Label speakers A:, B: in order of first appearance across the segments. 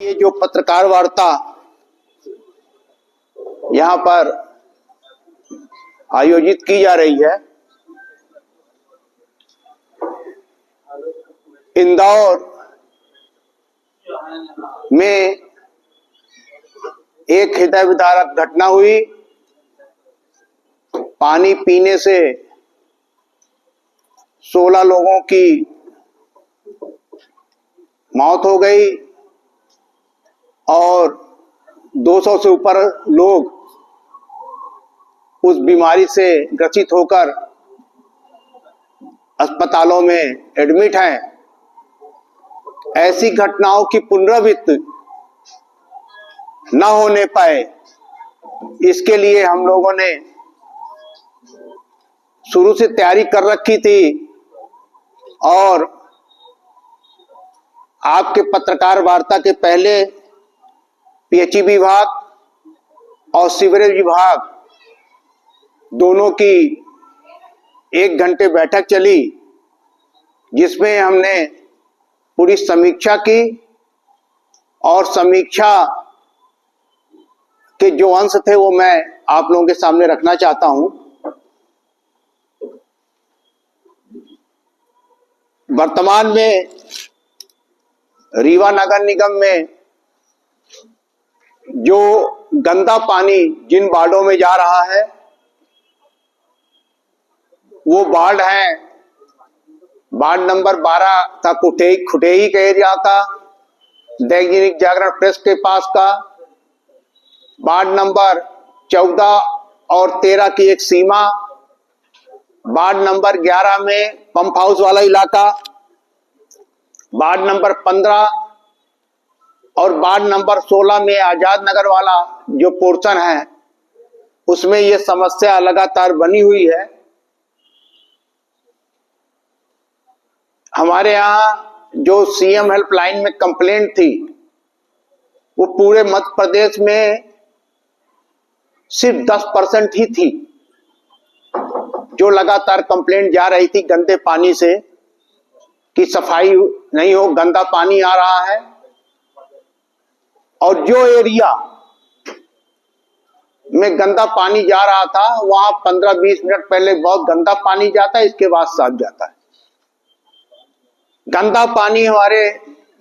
A: ये जो पत्रकार वार्ता यहाँ पर आयोजित की जा रही है, इंदौर में एक हृदय विदारक घटना हुई। पानी पीने से 16 लोगों की मौत हो गई और 200 से ऊपर लोग उस बीमारी से ग्रसित होकर अस्पतालों में एडमिट हैं। ऐसी घटनाओं की पुनरावृत्ति न होने पाए, इसके लिए हम लोगों ने शुरू से तैयारी कर रखी थी और आपके पत्रकार वार्ता के पहले पीएचई विभाग और सीवरेज विभाग दोनों की 1 घंटे बैठक चली, जिसमें हमने पूरी समीक्षा की और समीक्षा के जो अंश थे वो मैं आप लोगों के सामने रखना चाहता हूं। वर्तमान में रीवा नगर निगम में जो गंदा पानी जिन वार्डों में जा रहा है वो वार्ड है वार्ड नंबर 12 का खुटेई के एरिया का, दैनिक जागरण प्रेस के पास का, वार्ड नंबर 14 और 13 की एक सीमा, वार्ड नंबर 11 में पंप हाउस वाला इलाका, वार्ड नंबर 15 और वार्ड नंबर 16 में आजाद नगर वाला जो पोर्शन है उसमें ये समस्या लगातार बनी हुई है। हमारे यहाँ जो सीएम हेल्पलाइन में कंप्लेंट थी वो पूरे मध्य प्रदेश में सिर्फ 10% ही थी जो लगातार कंप्लेंट जा रही थी गंदे पानी से कि सफाई नहीं हो, गंदा पानी आ रहा है। और जो एरिया में गंदा पानी जा रहा था वहां 15-20 मिनट पहले बहुत गंदा पानी जाता है, इसके बाद साफ जाता है। गंदा पानी हमारे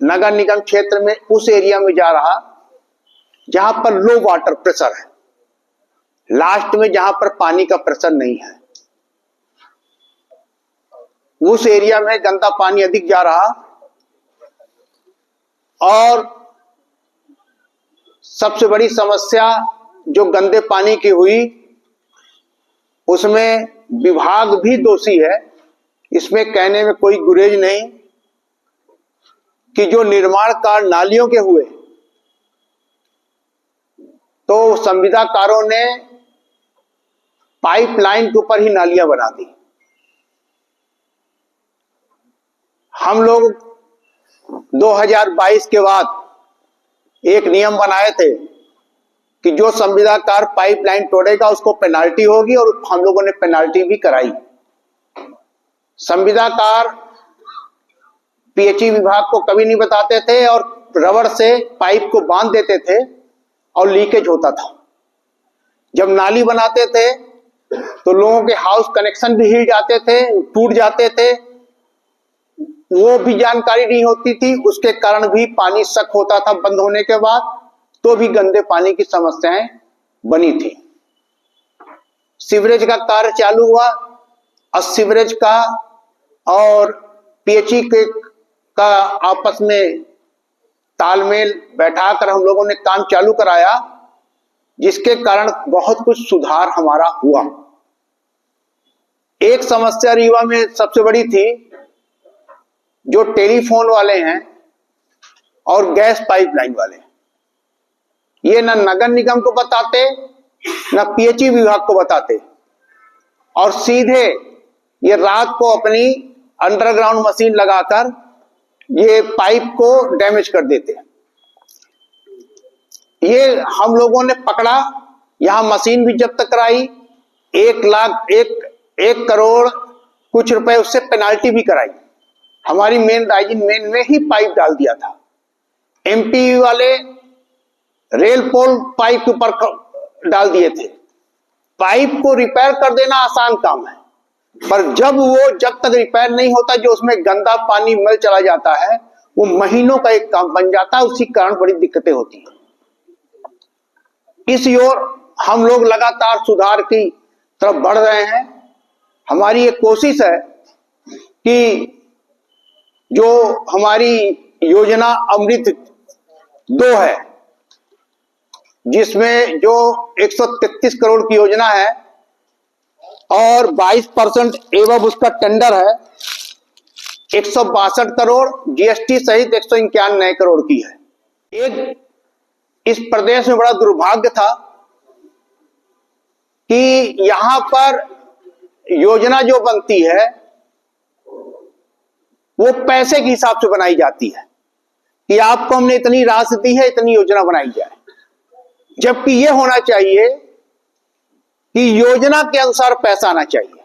A: नगर निगम क्षेत्र में उस एरिया में जा रहा जहां पर लो वाटर प्रेशर है, लास्ट में जहां पर पानी का प्रेशर नहीं है उस एरिया में गंदा पानी अधिक जा रहा। और सबसे बड़ी समस्या जो गंदे पानी की हुई उसमें विभाग भी दोषी है, इसमें कहने में कोई गुरेज नहीं कि जो निर्माण कार्य नालियों के हुए तो संविदाकारों ने पाइपलाइन के ऊपर ही नालियां बना दी। हम लोग 2022 के बाद एक नियम बनाए थे कि जो संविदाकार पाइपलाइन तोड़ेगा उसको पेनाल्टी होगी और हम लोगों ने पेनाल्टी भी कराई। संविदाकार पीएचई विभाग को कभी नहीं बताते थे और रबड़ से पाइप को बांध देते थे और लीकेज होता था। जब नाली बनाते थे तो लोगों के हाउस कनेक्शन भी हिल जाते थे, टूट जाते थे, वो भी जानकारी नहीं होती थी, उसके कारण भी पानी शक होता था बंद होने के बाद, तो भी गंदे पानी की समस्याएं बनी थी। सीवरेज का कार्य चालू हुआ और सीवरेज का और पीएचई का आपस में तालमेल बैठाकर हम लोगों ने काम चालू कराया, जिसके कारण बहुत कुछ सुधार हमारा हुआ। एक समस्या रीवा में सबसे बड़ी थी, जो टेलीफोन वाले हैं और गैस पाइपलाइन वाले, ये न नगर निगम को बताते न पीएचई विभाग को बताते और सीधे ये रात को अपनी अंडरग्राउंड मशीन लगाकर ये पाइप को डैमेज कर देते। ये हम लोगों ने पकड़ा, यहां मशीन भी जब्त कराई, 1 करोड़ कुछ रुपए उससे पेनाल्टी भी कराई। हमारी मेन राइजिंग मेन में ही पाइप डाल दिया था। एमपी वाले रेल पोल पाइप के ऊपर डाल दिए थे। पाइप को रिपेयर कर देना आसान काम है, पर जब तक रिपेयर नहीं होता, जो उसमें गंदा पानी मल चला जाता है, वो महीनों का एक काम बन जाता है। उसी कारण बड़ी दिक्कतें होती हैं। इस ओर हम लोग लगातार सुधार की तरफ बढ़ रहे हैं। हमारी एक कोशिश है कि जो हमारी योजना अमृत 2 है, जिसमें जो 133 करोड़ की योजना है और 22% एवं उसका टेंडर है, 162 करोड़ जीएसटी सहित 151 नए करोड़ की है। एक इस प्रदेश में बड़ा दुर्भाग्य था कि यहां पर योजना जो बनती है वो पैसे के हिसाब से बनाई जाती है कि आपको हमने इतनी राशि दी है, इतनी योजना बनाई जाए, जबकि यह होना चाहिए कि योजना के अनुसार पैसा आना चाहिए।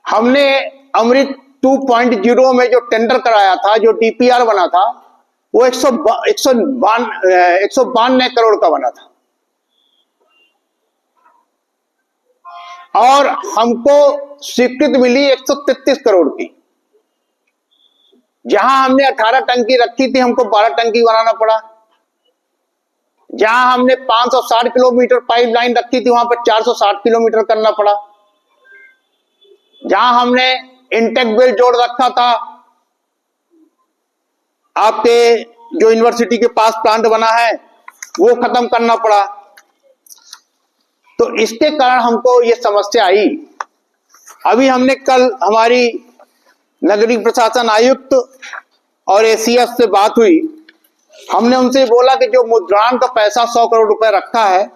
A: हमने अमृत 2.0 में जो टेंडर कराया था, जो डीपीआर बना था, वो 152 करोड़ का बना था और हमको स्वीकृति मिली 133 करोड़ की। जहां हमने 18 टंकी रखी थी, हमको 12 टंकी बनाना पड़ा। जहां हमने 560 किलोमीटर पाइपलाइन रखी थी, वहां पर 460 किलोमीटर करना पड़ा। जहां हमने इंटेक वेल जोड़ रखा था, आपके जो यूनिवर्सिटी के पास प्लांट बना है, वो खत्म करना पड़ा। तो इसके कारण हमको ये समस्या आई। अभी हमने कल हमारी नगरीय प्रशासन आयुक्त और एसीएस से बात हुई। हमने उनसे बोला कि जो मुद्रांक का पैसा 100 करोड़ रुपए रखा है,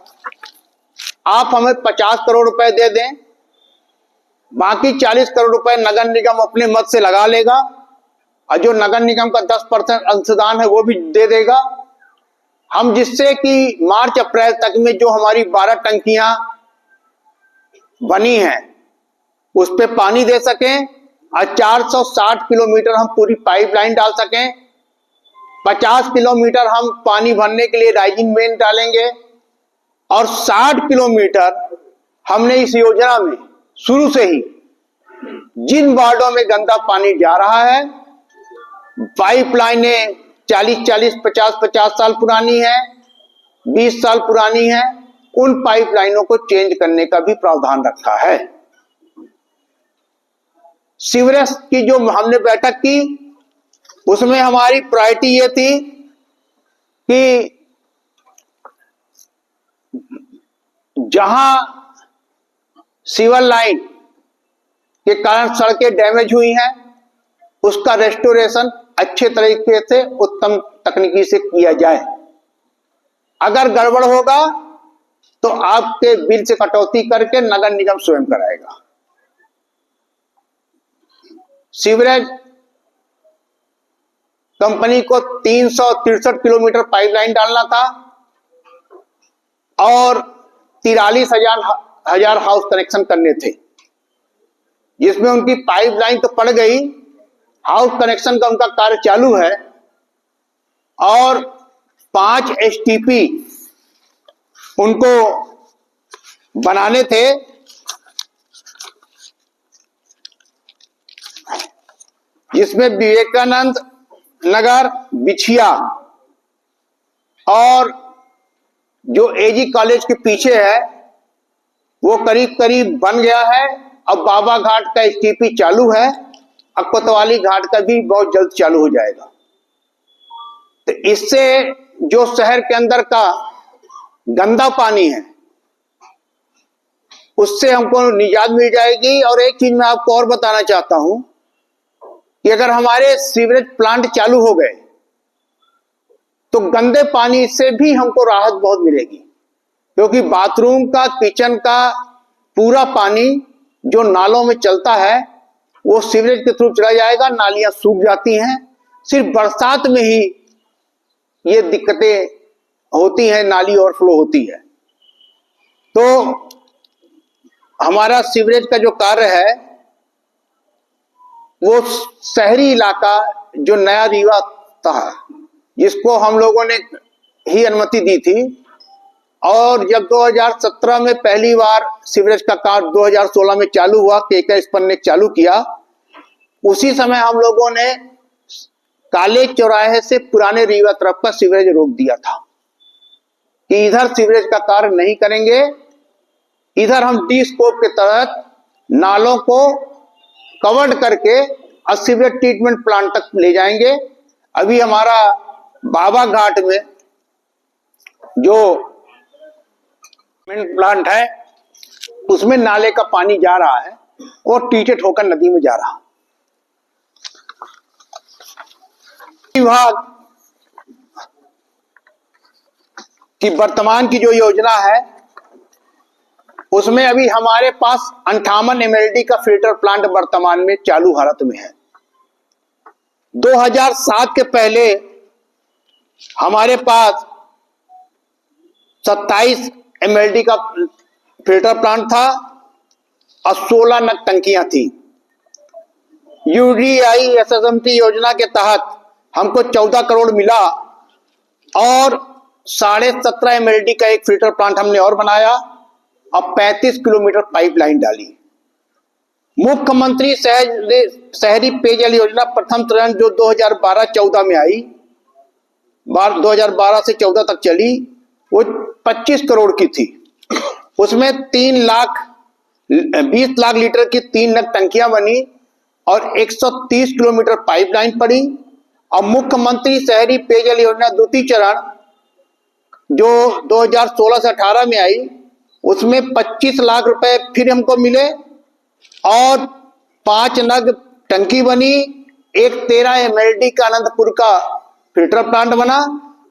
A: आप हमें 50 करोड़ रुपए दे दें, बाकी 40 करोड़ रुपए नगर निगम अपने मत से लगा लेगा और जो नगर निगम का 10% अंशदान है वो भी दे देगा। हम जिससे कि मार्च अप्रैल तक में जो हमारी 12 टंकियां बनी हैं उस पे पानी दे सकें और 460 किलोमीटर हम पूरी पाइपलाइन डाल सकें। 50 किलोमीटर हम पानी भरने के लिए राइजिंग मेन डालेंगे और 60 किलोमीटर हमने इस योजना में शुरू से ही जिन वार्डों में गंदा पानी जा रहा है, पाइपलाइनें 40-40, 50-50 साल पुरानी है, 20 साल पुरानी है, उन पाइपलाइनों को चेंज करने का भी प्रावधान रखा है। सीवरेज की जो हमने बैठक की, उसमें हमारी प्रायोरिटी ये थी कि जहां सीवर लाइन के कारण सड़कें डैमेज हुई हैं, उसका रेस्टोरेशन अच्छे तरीके से उत्तम तकनीकी से किया जाए। अगर गड़बड़ होगा तो आपके बिल से कटौती करके नगर निगम स्वयं कराएगा। सीवरेज कंपनी को 363 किलोमीटर पाइपलाइन डालना था और 43,000 हाउस कनेक्शन करने थे, जिसमें उनकी पाइपलाइन तो पड़ गई, हाउस कनेक्शन का उनका कार्य चालू है और 5 एसटीपी उनको बनाने थे। जिसमें विवेकानंद नगर, बिछिया और जो एजी कॉलेज के पीछे है वो करीब करीब बन गया है। अब बाबा घाट का एसटीपी चालू है, अब कोतवाली घाट का भी बहुत जल्द चालू हो जाएगा। तो इससे जो शहर के अंदर का गंदा पानी है उससे हमको निजात मिल जाएगी। और एक चीज मैं आपको और बताना चाहता हूं कि अगर हमारे सीवरेज प्लांट चालू हो गए तो गंदे पानी से भी हमको राहत बहुत मिलेगी, क्योंकि बाथरूम का, किचन का पूरा पानी जो नालों में चलता है वो सीवरेज के थ्रू चला जाएगा, नालियां सूख जाती हैं। सिर्फ बरसात में ही ये दिक्कतें होती हैं, नाली ओवरफ्लो होती है। तो हमारा सीवरेज का जो कार्य है वो शहरी इलाका जो नया रीवा था जिसको हम लोगों ने ही अनुमति दी थी। और जब 2017 में पहली बार सीवरेज का कार्य 2016 में चालू हुआ, केके स्पन ने चालू किया, उसी समय हम लोगों ने काले चौराहे से पुराने रीवा तरफ का सीवरेज रोक दिया था कि इधर सीवरेज का कार्य नहीं करेंगे, इधर हम डी स्कोप के तहत नालों को कवर्ड करके सीवरेज ट्रीटमेंट प्लांट तक ले जाएंगे। अभी हमारा बाबा घाट में जो प्लांट है उसमें नाले का पानी जा रहा है और ट्रीटेड होकर नदी में जा रहा है। विभाग की वर्तमान की जो योजना है उसमें अभी हमारे पास 58 MLD का फिल्टर प्लांट वर्तमान में चालू हालत में है। 2007 के पहले हमारे पास 27 MLD का फिल्टर प्लांट था और 16 नग टंकियां थी। यूडीआई एसएसएमटी योजना के तहत हमको 14 करोड़ मिला और 17.5 MLD का एक फिल्टर प्लांट हमने और बनाया और 35 किलोमीटर पाइपलाइन डाली। मुख्यमंत्री शहरी पेयजल योजना प्रथम चरण जो 2012-14 में आई, 2012 से 14 तक चली, वो 25 करोड़ की थी। उसमें 20 लाख लीटर की 3 नग टंकियां बनी और 130 किलोमीटर पाइपलाइन पड़ी। और मुख्यमंत्री शहरी पेयजल योजना द्वितीय चरण जो 2016 से 18 में आई, उसमें 25 लाख रुपए फिर हमको मिले और 5 नग टंकी बनी, एक 13 MLD का अनंतपुर का फिल्टर प्लांट बना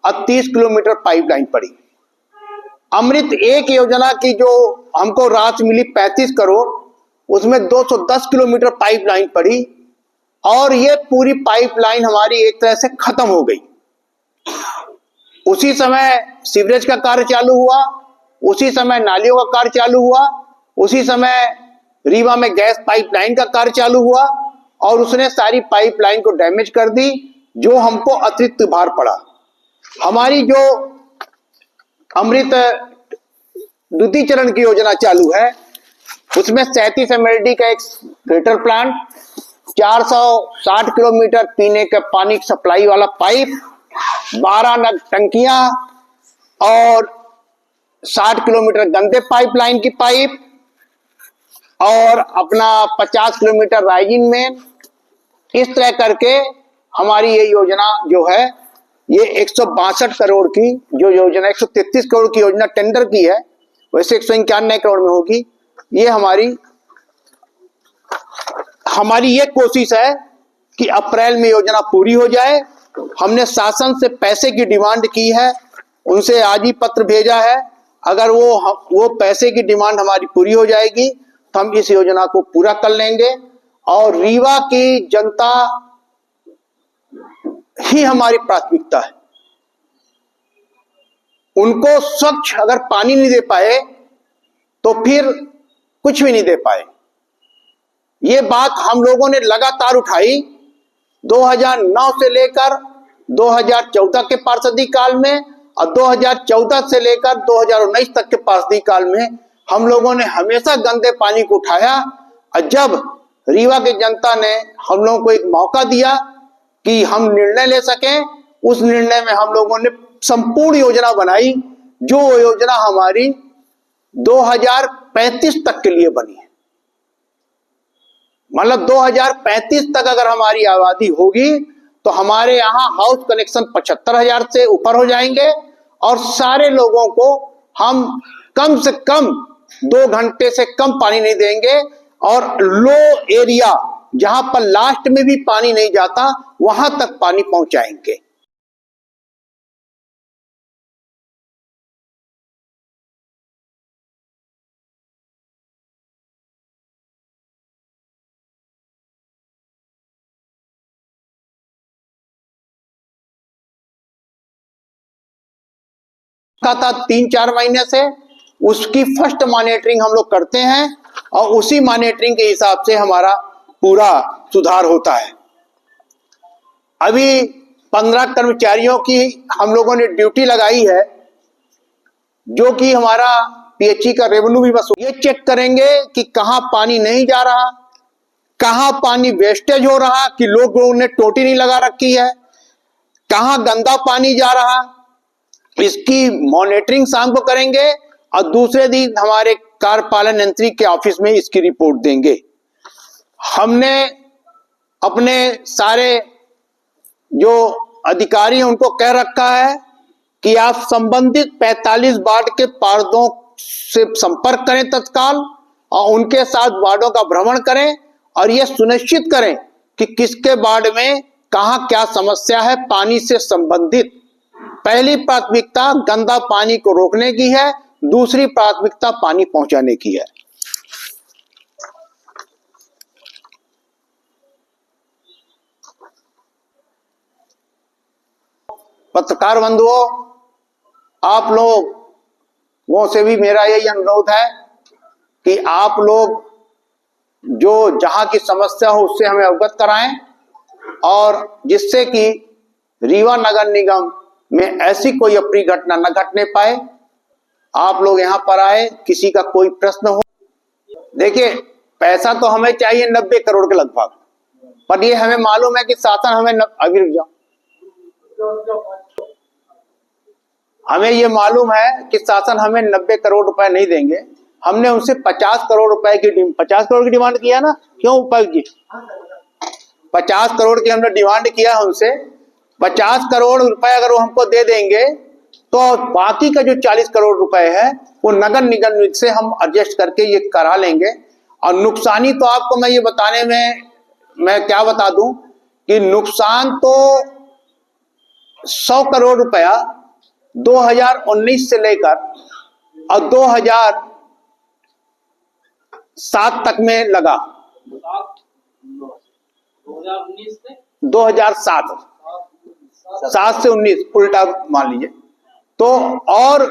A: और 30 किलोमीटर पाइपलाइन पड़ी। अमृत एक योजना की जो हमको राशि मिली 35 करोड़, उसमें 210 किलोमीटर पाइपलाइन पड़ी और ये पूरी पाइपलाइन हमारी एक तरह से खत्म हो गई। उसी समय सीवरेज का कार्य चालू हुआ, उसी समय नालियों का कार्य चालू हुआ, उसी समय रीवा में गैस पाइपलाइन का कार्य चालू हुआ और उसने सारी पाइपलाइन को डैमेज कर दी, जो हमको अतिरिक्त भार पड़ा। हमारी जो अमृत द्वितीय चरण की योजना चालू है उसमें 37 MLD का एक फिल्टर प्लांट, 460 किलोमीटर पीने के पानी सप्लाई वाला पाइप, 12 नग टंकियां और 60 किलोमीटर गंदे पाइपलाइन की पाइप और अपना 50 किलोमीटर राइजिंग मेन। इस तरह करके हमारी ये योजना जो है ये 162 करोड़ की जो योजना, 133 करोड़ की योजना टेंडर की है, वैसे 191 करोड़ में होगी। ये हमारी ये कोशिश है कि अप्रैल में योजना पूरी हो जाए। हमने शासन से पैसे की डिमांड की है, उनसे आज ही पत्र भेजा है। अगर वो पैसे की डिमांड हमारी पूरी हो जाएगी तो हम इस योजना को पूरा कर लेंगे और रीवा की जनता ही हमारी प्राथमिकता है। उनको स्वच्छ अगर पानी नहीं दे पाए तो फिर कुछ भी नहीं दे पाए। ये बात हम लोगों ने लगातार उठाई 2009 से लेकर 2014 के पार्षदी काल में और 2014 से लेकर 2019 तक के पार्षदी काल में हम लोगों ने हमेशा गंदे पानी को उठाया। और जब रीवा की जनता ने हम लोगों को एक मौका दिया कि हम निर्णय ले सकें, उस निर्णय में हम लोगों ने संपूर्ण योजना बनाई, जो योजना हमारी 2035 तक के लिए बनी है। मतलब 2035 तक अगर हमारी आबादी होगी तो हमारे यहाँ हाउस कनेक्शन 75,000 से ऊपर हो जाएंगे और सारे लोगों को हम कम से कम 2 घंटे से कम पानी नहीं देंगे और लो एरिया जहां पर लास्ट में भी पानी नहीं जाता वहां तक पानी पहुंचाएंगे। था 3-4 महीने से उसकी फर्स्ट मॉनिटरिंग हम लोग करते हैं और उसी मॉनिटरिंग के हिसाब से हमारा पूरा सुधार होता है। अभी 15 कर्मचारियों की हम लोगों ने ड्यूटी लगाई है, जो कि हमारा पीएचई का रेवेन्यू भी वसूल। ये चेक करेंगे कि कहां पानी नहीं जा रहा, कहां पानी वेस्टेज हो रहा कि लोगों ने टोटी नहीं लगा रखी है, कहां गंदा पानी जा रहा, इसकी मॉनिटरिंग शाम को करेंगे और दूसरे दिन हमारे कार्यपालन यंत्री के ऑफिस में इसकी रिपोर्ट देंगे। हमने अपने सारे जो अधिकारी हैं उनको कह रखा है कि आप संबंधित 45 वार्ड के पार्षदों से संपर्क करें तत्काल और उनके साथ वार्डों का भ्रमण करें और यह सुनिश्चित करें कि किसके वार्ड में कहां क्या समस्या है पानी से संबंधित। पहली प्राथमिकता गंदा पानी को रोकने की है, दूसरी प्राथमिकता पानी पहुंचाने की है। पत्रकार बंधुओं, आप लोगों से भी मेरा यही अनुरोध है कि आप लोग जो जहां की समस्या हो उससे हमें अवगत कराएं और जिससे कि रीवा नगर निगम में ऐसी कोई अप्रिय घटना न घटने पाए। आप लोग यहां पर आए, किसी का कोई प्रश्न हो। देखिए, पैसा तो हमें चाहिए 90 करोड़ के लगभग, पर ये हमें मालूम है कि शासन हमें अभी रुक जाओ, हमें ये मालूम है कि शासन हमें 90 करोड़ रुपए नहीं देंगे। हमने उनसे 50 करोड़ रुपए की 50 करोड़ की डिमांड किया ना, क्यों उपायुक्त जी? 50 करोड़ की हमने डिमांड किया उनसे। 50 करोड़ रुपए अगर वो हमको दे देंगे तो बाकी का जो 40 करोड़ रुपए है वो नगर निगम से हम एडजस्ट करके ये करा लेंगे। और नुकसानी तो आपको मैं ये बताने में मैं क्या बता दूं कि नुकसान तो 100 करोड़ रुपया 2019 से लेकर और 2007 तक में लगा। 2007 7 से 19 उल्टा मान लीजिए तो, और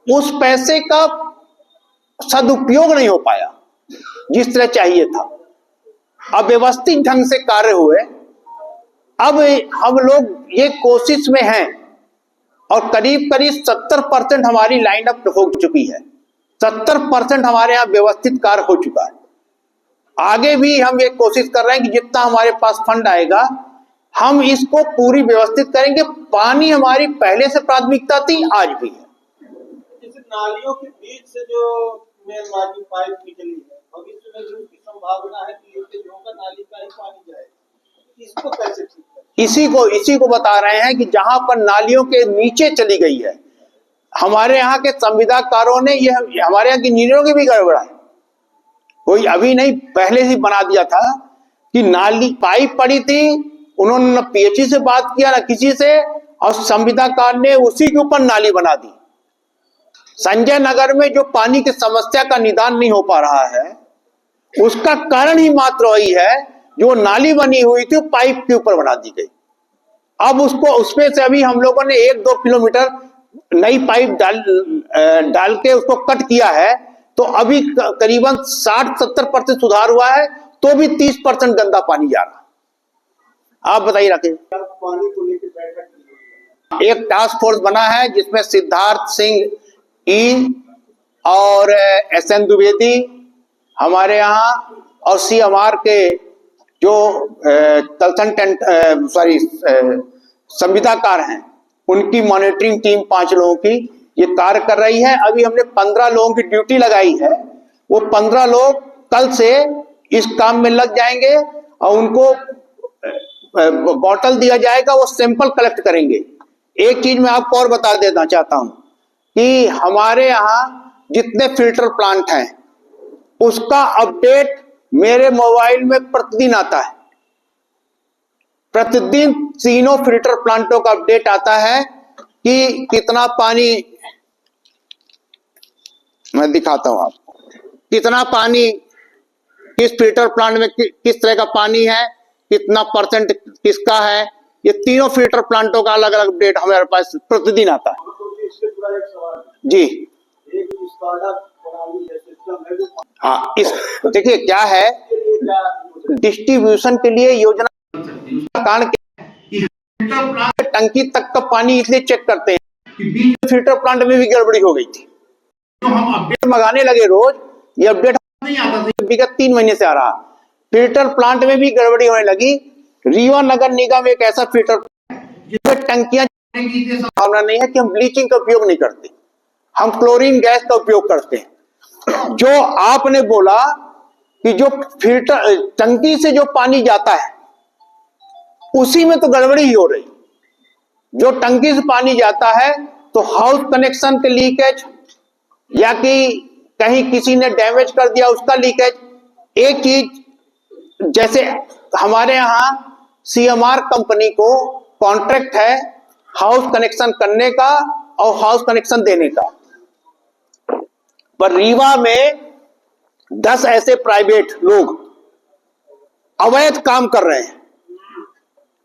A: उस पैसे का सदुपयोग नहीं हो पाया जिस तरह चाहिए था। अव्यवस्थित ढंग से कार्य हुए। अब हम लोग ये कोशिश में हैं और करीब करीब 70% हमारी लाइन अप हो चुकी है। 70% हमारे यहाँ व्यवस्थित कार्य हो चुका है। आगे भी हम ये कोशिश कर रहे हैं कि जितना हमारे पास फंड आएगा हम इसको पूरी व्यवस्थित करेंगे। पानी हमारी पहले से प्राथमिकता थी, आज भी है।
B: नालियों के बीच से जो मेलमाजी पाइप निकली है, भविष्य में जो उसकी संभावना है कि लीकेज होकर नाली का ही पानी जाएगा, इसको कैसे ठीक करें?
A: इसी को बता रहे हैं कि जहां पर नालियों के नीचे चली गई है, हमारे यहाँ के संविदाकारों ने ये हमारे यहाँ की इंजीनियरों की भी गड़बड़ है। कोई अभी नहीं, पहले ही बना दिया था कि नाली पाइप पड़ी थी, उन्होंने न पीएचई से बात किया न किसी से, और संविदाकार ने उसी के ऊपर नाली बना दी। संजय नगर में जो पानी की समस्या का निदान नहीं हो पा रहा है उसका कारण ही मात्र वही है जो नाली बनी हुई थी पाइप के ऊपर बना दी गई। अब उसको उसमें से अभी हम लोगों ने 1-2 किलोमीटर नई पाइप डाल के उसको कट किया है, तो अभी करीबन 60-70% सुधार हुआ है, तो भी 30% गंदा पानी जा रहा। आप बताइए राकेश।
B: पानी को लेकर बैठक
A: एक टास्क फोर्स बना है जिसमें सिद्धार्थ सिंह ई और SN द्विवेदी हमारे यहाँ और CMR के जो संविदाकार हैं उनकी मॉनिटरिंग टीम 5 लोगों की ये कार्य कर रही है। अभी हमने 15 लोगों की ड्यूटी लगाई है। वो 15 लोग कल से इस काम में लग जाएंगे और उनको बॉटल दिया जाएगा, वो सैंपल कलेक्ट करेंगे। एक चीज मैं आपको और बता देना चाहता हूं कि हमारे यहाँ जितने फिल्टर प्लांट हैं उसका अपडेट मेरे मोबाइल में प्रतिदिन आता है। प्रतिदिन तीनों फिल्टर प्लांटों का अपडेट आता है कि कितना पानी, मैं दिखाता हूं आपको, कितना पानी किस फिल्टर प्लांट में किस तरह का पानी है, कितना % किसका है। ये तीनों फिल्टर प्लांटों का अलग अलग अपडेट हमारे पास प्रतिदिन आता है। जी हाँ, इस देखिए क्या है, डिस्ट्रीब्यूशन के लिए योजना कारण
C: फिल्टर प्लांट
A: टंकी तक का पानी इसलिए चेक करते हैं
C: के बीच
A: फिल्टर प्लांट में भी गड़बड़ी हो गई थी।
C: जो हम अपडेट
A: मंगाने लगे रोज, ये अपडेट
C: नहीं आता था।
A: विगत 3 महीने से आ रहा। फिल्टर प्लांट में भी गड़बड़ी होने लगी। रीवा नगर निगम एक ऐसा फिल्टर जिसमें टंकियां भावना नहीं है कि हम ब्लीचिंग का उपयोग नहीं करते, हम क्लोरीन गैस का उपयोग करते हैं। जो आपने बोला कि जो फिल्टर टंकी से जो पानी जाता है उसी में तो गड़बड़ी ही हो रही। जो टंकी से पानी जाता है तो हाउस कनेक्शन के लीकेज या कि कहीं किसी ने डैमेज कर दिया उसका लीकेज। एक चीज जैसे हमारे यहां सीएमआर कंपनी को कॉन्ट्रैक्ट है हाउस कनेक्शन करने का और हाउस कनेक्शन देने का, पर रीवा में 10 ऐसे प्राइवेट लोग अवैध काम कर रहे हैं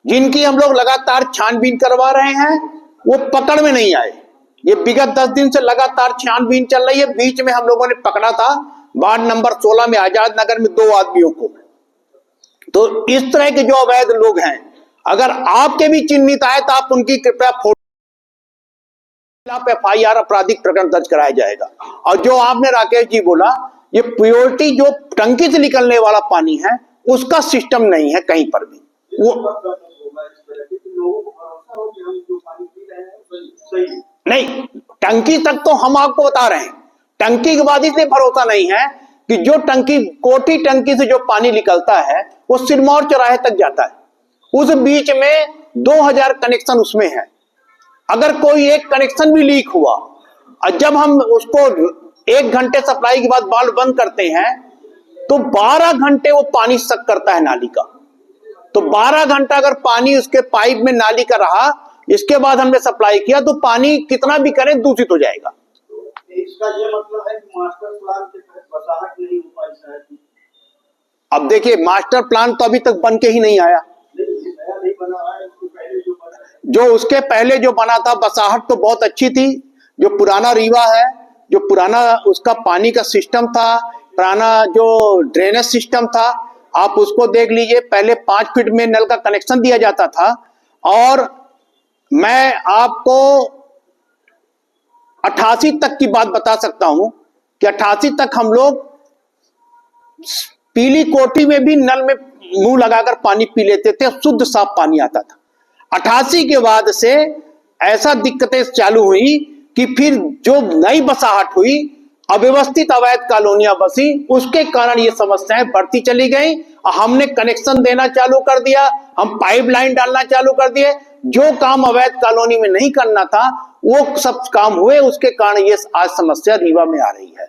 A: जिनकी हम लोग लगातार छानबीन करवा रहे हैं, वो पकड़ में नहीं आए। ये विगत 10 दिन से लगातार छानबीन चल रही है। बीच में हम लोगों ने पकड़ा था वार्ड नंबर 16 में आजाद नगर में 2 आदमियों को। तो इस तरह के जो अवैध लोग हैं, अगर आपके भी चिन्हित आए तो आप उनकी कृपया फोटो FIR आपराधिक प्रकरण दर्ज कराया जाएगा। और जो आपने राकेश जी बोला, ये प्योरिटी जो टंकी से निकलने वाला पानी है उसका सिस्टम नहीं है कहीं पर भी। वो नहीं, टंकी तक तो हम आपको बता रहे हैं, टंकी के बाद इसलिए भरोसा नहीं है कि जो टंकी कोटी टंकी से जो पानी निकलता है वो सिरमौर चौराहे तक जाता है। उस बीच में 2000 कनेक्शन उसमें है। अगर कोई एक कनेक्शन भी लीक हुआ और जब हम उसको 1 घंटे सप्लाई के बाद वाल्व बंद करते हैं तो 12 घंटे वो पानी सक करता है नाली का। तो 12 घंटा अगर पानी उसके पाइप में नाली का रहा, इसके बाद हमने सप्लाई किया तो पानी कितना भी करें दूषित हो जाएगा।
B: इसका ये मतलब है कि मास्टर प्लान के तहत बसाहट नहीं हो पाई शायद।
A: अब देखिए मास्टर प्लान तो अभी तक बन के ही नहीं आया।
B: नहीं बना है, उसके पहले जो बना है।
A: जो उसके पहले जो बना था बसाहट तो बहुत अच्छी थी। जो पुराना रीवा है, जो पुराना उसका पानी का सिस्टम था, पुराना जो ड्रेनेज सिस्टम था, आप उसको देख लीजिए। पहले 5 फीट में नल का कनेक्शन दिया जाता था और मैं आपको 88 तक की बात बता सकता हूं कि 88 तक हम लोग पीली कोठी में भी नल में मुंह लगाकर पानी पी लेते थे, शुद्ध साफ पानी आता था। 88 के बाद से ऐसा दिक्कतें चालू हुई कि फिर जो नई बसाहट हुई, अव्यवस्थित अवैध कॉलोनियां बसी, उसके कारण ये समस्याएं बढ़ती चली गई। हमने कनेक्शन देना चालू कर दिया, हम पाइपलाइन डालना चालू कर दिए। जो काम अवैध कॉलोनी में नहीं करना था वो सब काम हुए, उसके कारण ये आज समस्या रीवा में आ रही है।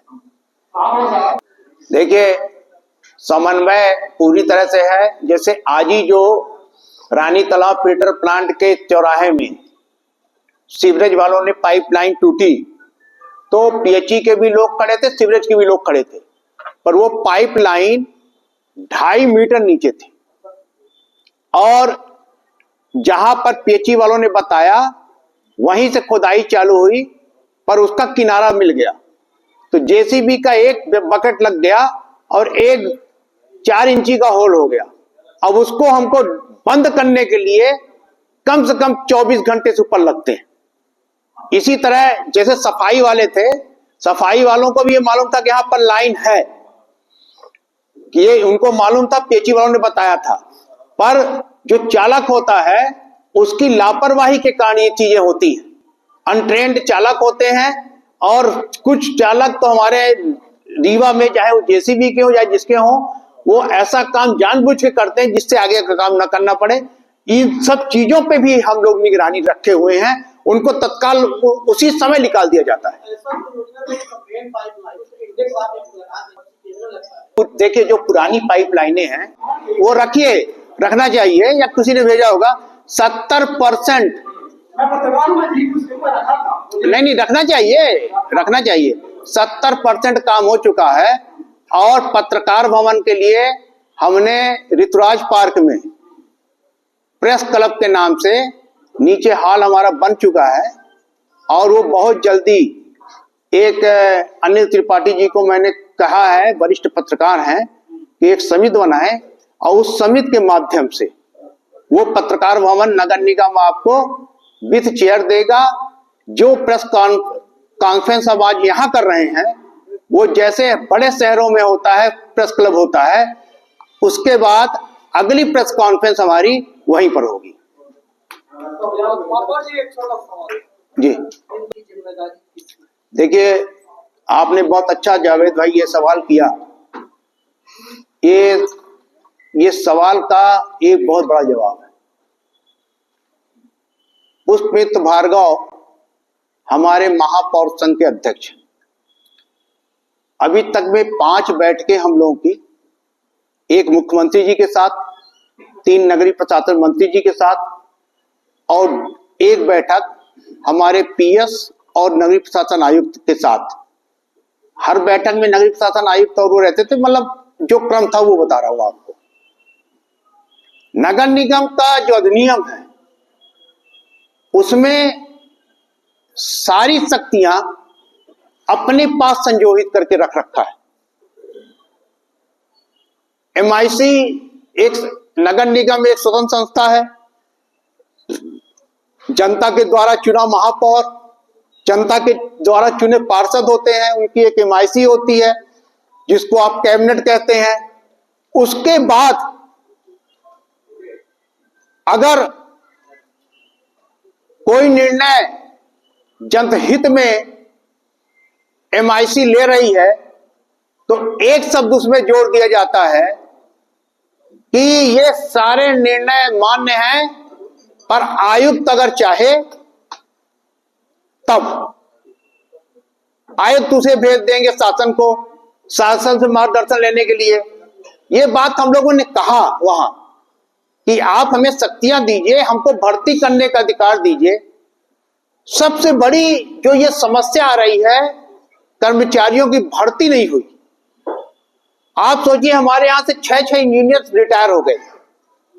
A: देखिए समन्वय पूरी तरह से है। जैसे आज ही जो रानी तालाब फिल्टर प्लांट के चौराहे में सीवरेज वालों ने पाइपलाइन टूटी तो पीएचई के भी लोग खड़े थे, सीवरेज के भी लोग खड़े थे, पर वो पाइपलाइन 2.5 मीटर नीचे थी और जहां पर पीएचई वालों ने बताया वहीं से खुदाई चालू हुई, पर उसका किनारा मिल गया तो जेसीबी का एक बकेट लग गया और एक 4 इंची का होल हो गया। अब उसको हमको बंद करने के लिए कम से कम 24 घंटे से ऊपर लगते हैं। इसी तरह जैसे सफाई वाले थे, सफाई वालों को भी ये मालूम था कि यहां पर लाइन है, कि ये उनको मालूम था, पीएचई वालों ने बताया था, पर जो चालक होता है उसकी लापरवाही के कारण ये चीजें होती हैं। अनट्रेंड चालक होते हैं और कुछ चालक तो हमारे रीवा में चाहे वो जेसीबी के हो या जिसके हो, वो ऐसा काम जानबूझ के करते हैं जिससे आगे का काम न करना पड़े। इन सब चीजों पे भी हम लोग निगरानी रखे हुए हैं, उनको तत्काल उसी समय निकाल दिया जाता है। देखिए जो पुरानी पाइपलाइनें हैं वो रखिए, रखना चाहिए, या किसी ने भेजा होगा 70% नहीं रखना चाहिए, रखना चाहिए। 70% काम हो चुका है और पत्रकार भवन के लिए हमने ऋतुराज पार्क में प्रेस क्लब के नाम से नीचे हॉल हमारा बन चुका है और वो बहुत जल्दी एक अनिल त्रिपाठी जी को मैंने कहा है, वरिष्ठ पत्रकार हैं, कि एक समिति बनाए और उस समिति के माध्यम से वो पत्रकार भवन नगर निगम आपको विथ चेयर देगा। जो प्रेस कॉन्फ्रेंस अब आज यहां कर रहे हैं वो जैसे बड़े शहरों में होता है, प्रेस क्लब होता है, उसके बाद अगली प्रेस कॉन्फ्रेंस हमारी वहीं पर होगी। जी देखिए, आपने बहुत अच्छा जावेद भाई ये सवाल किया। ये सवाल का एक बहुत बड़ा जवाब है। पुष्पमित्र भार्गव हमारे महापौर संघ के अध्यक्ष हैं। अभी तक में 5 बैठकें हम लोगों की, एक मुख्यमंत्री जी के साथ, 3 नगरीय प्रशासन मंत्री जी के साथ और एक बैठक हमारे पीएस और नगरीय प्रशासन आयुक्त के साथ। हर बैठक में नगरीय प्रशासन आयुक्त और वो रहते थे, मतलब जो क्रम था वो बता रहा हूं आपको। नगर निगम का जो अधिनियम है उसमें सारी शक्तियां अपने पास संजोहित करके रख रखा है। एमआईसी एक नगर निगम एक स्वतंत्र संस्था है। जनता के द्वारा चुना महापौर, जनता के द्वारा चुने पार्षद होते हैं, उनकी एक एमआईसी होती है जिसको आप कैबिनेट कहते हैं। उसके बाद अगर कोई निर्णय जनहित में एमआईसी ले रही है तो एक शब्द उसमें जोड़ दिया जाता है कि ये सारे निर्णय मान्य हैं, पर आयुक्त अगर चाहे तब आयुक्त उसे भेज देंगे शासन को, शासन से मार्गदर्शन लेने के लिए। ये बात हम लोगों ने कहा वहां कि आप हमें शक्तियां दीजिए, हमको भर्ती करने का अधिकार दीजिए। सबसे बड़ी जो ये समस्या आ रही है, कर्मचारियों की भर्ती नहीं हुई। आप सोचिए, हमारे यहां से 6 इंजीनियर रिटायर हो गए,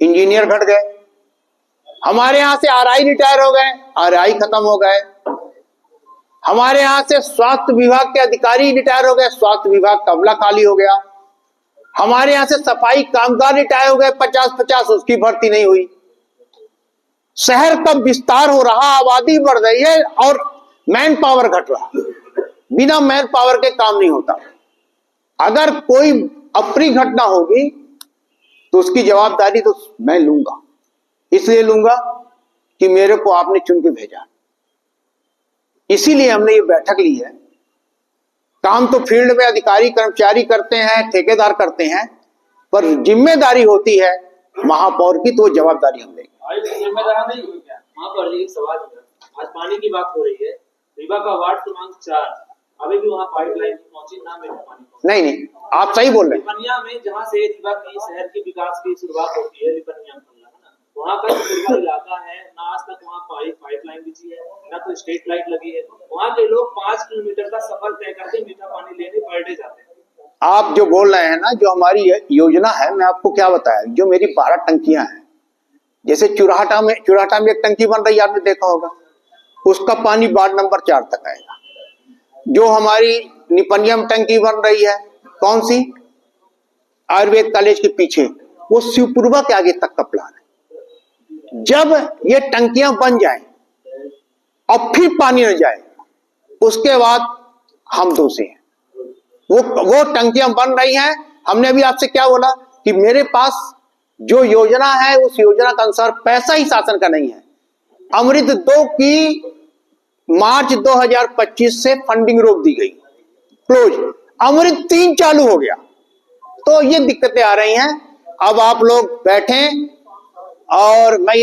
A: इंजीनियर घट गए। हमारे यहां से आरआई रिटायर हो गए, आरआई खत्म हो गए। हमारे यहां से स्वास्थ्य विभाग के अधिकारी रिटायर हो गए, स्वास्थ्य विभाग का अमला खाली हो गया। हमारे यहां से सफाई कामगार रिटायर हो गए 50-50, उसकी भर्ती नहीं हुई। शहर का विस्तार हो रहा, आबादी बढ़ रही है और मैन पावर घट रहा। बिना मैन पावर के काम नहीं होता। अगर कोई अप्रिय घटना होगी तो उसकी जवाबदारी तो मैं लूंगा, इसलिए लूंगा कि मेरे को आपने चुन के भेजा। इसीलिए हमने ये बैठक ली है। काम तो फील्ड में अधिकारी कर्मचारी करते हैं, ठेकेदार करते हैं, पर जिम्मेदारी होती है महापौर की, तो वो जवाबदारी हम लेंगे।
D: जिम्मेदार नहीं हुई क्या? महापौर जी, एक सवाल है। आज पानी की बात हो रही है, रीवा का वार्ड क्रमांक 4, अभी भी वहाँ पाइपलाइन पहुंची ना में पानी।
A: नहीं, आप सही बोल रहे हैं।
D: रिपनिया में जहाँ से रीवा की शहर के विकास की शुरुआत होती है, रिपनिया वहाँ का जो इलाका है, ना आज तक वहाँ पाइपलाइन बिछी है, ना तो स्ट्रीट लाइट लगी है। वहाँ के लोग 5 किलोमीटर का सफर तय करके मीठा पानी लेने पर डे जाते हैं।
A: आप जो बोल रहे हैं ना, जो हमारी योजना है, मैं आपको क्या बताया, जो मेरी 12 टंकियां हैं, जैसे चुराहटा में एक टंकी बन रही है, आपने देखा होगा, उसका पानी वार्ड नंबर 4 तक आएगा। जो हमारी निपनिया में टंकी बन रही है, कौन सी, आयुर्वेद कॉलेज के पीछे, वो शिवपुरवा के आगे तक का प्लान है। जब ये टंकियां बन जाएं और फिर पानी न जाए, उसके बाद हम दोषी हैं। वो टंकियां बन रही हैं। हमने अभी आपसे क्या बोला कि मेरे पास जो योजना है उस योजना के अनुसार पैसा ही शासन का नहीं है। अमृत 2 की मार्च 2025 से फंडिंग रोक दी गई, क्लोज। अमृत 3 चालू हो गया। तो ये दिक्कतें आ रही हैं। अब आप लोग बैठें और मैं